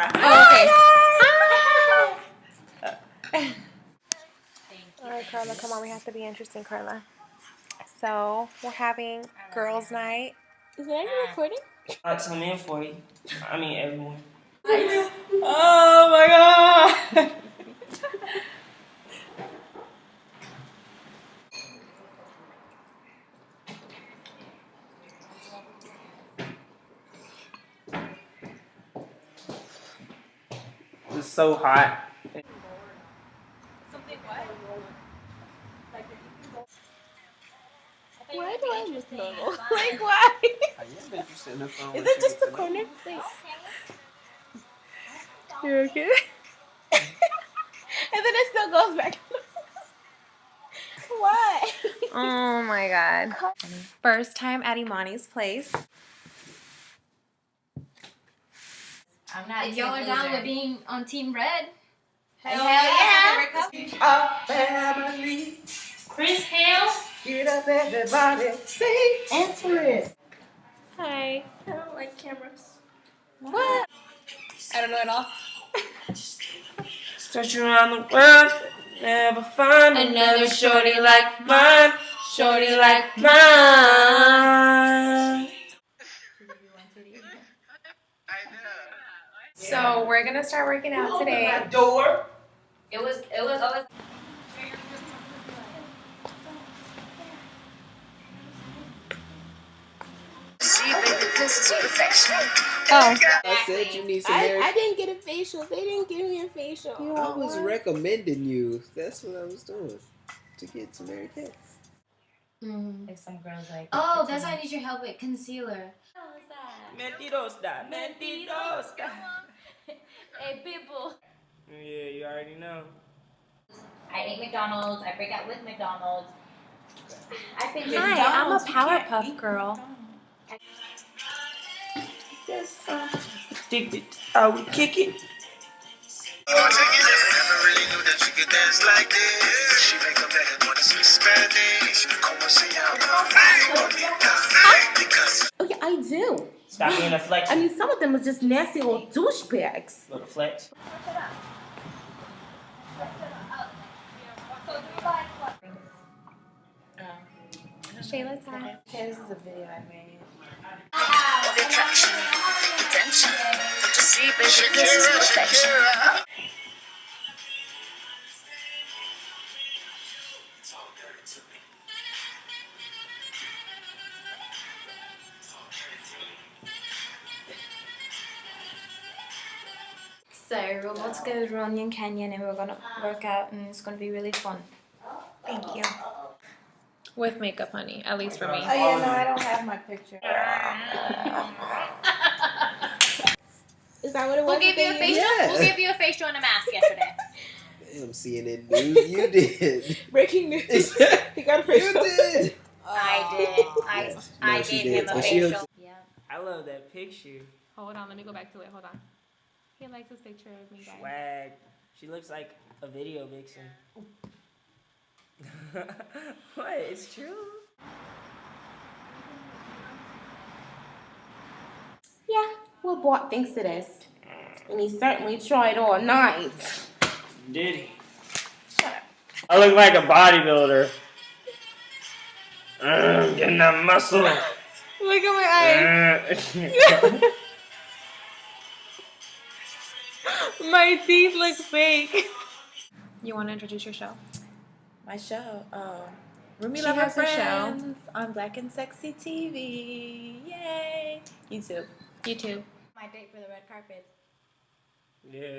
okay. Alright, Karla, come on. We have to be interesting, Karla. So, we're having girls' night. Is it any recording? I'm in for you. I mean, everyone. Oh my god! It's so hot. Why do I look normal? Like, why? Is it just the corner? Wait. You're okay? And then it still goes back. Why? Oh my god. First time at Imani's place. I'm not. If y'all are down with being on Team Red, Hell yeah! Our family. Chris Hale. Get up, everybody. Sing. Answer it. Hi. I don't like cameras. What? I don't know at all. Search around the world, never find another shorty like mine. Shorty like mine. So we're gonna start working out today. Door. It was always. See, baby, this is perfection. Oh. I said you need some hair. I didn't get a facial. They didn't give me a facial. I was recommending you. That's what I was doing. To get some hair care. Like some girls like. Oh, that's why I need your help with concealer. Mentirosa. Mentirosa. Hey, people. Yeah, you already know. I ate McDonald's. I break out with McDonald's. I think Hi, I'm a Powerpuff girl. Addicted. How we kick it. Never really knew that she could dance like this. She make a man wanna speak Spanish. Como se llama? Because Oh yeah, I do. Stop being a flex. I mean, some of them are just nasty old douchebags. Little flex. Shayla's hi. This is a video I made. of attraction, attention. Don't you see, baby, this is perfection. So we're about to go to Runyon Canyon and we're gonna work out and it's gonna be really fun. Thank you. With makeup, honey. At least for me. Oh yeah, no, I don't have my picture. Is that what it was? Who gave you a facial? Yeah. Who gave you a facial and a mask yesterday? Damn, CNN News, you did. Breaking news. He got a You facial. did. I did. I she gave did. him a But she facial. Yeah. I love that picture. Hold on, let me go back to it. Hold on. He likes this picture of me, guys. Swag. She looks like a video vixen. What? It's true? Yeah, well, Bart thinks it is. And he certainly tried all night. Did he? I look like a bodybuilder. Getting that muscle. Look at my eyes. My teeth look fake. You want to introduce your show? My show, Roomy She Lover has a show. Friends on Black and Sexy TV. Yay! YouTube. YouTube. My date for the red carpet. Yeah.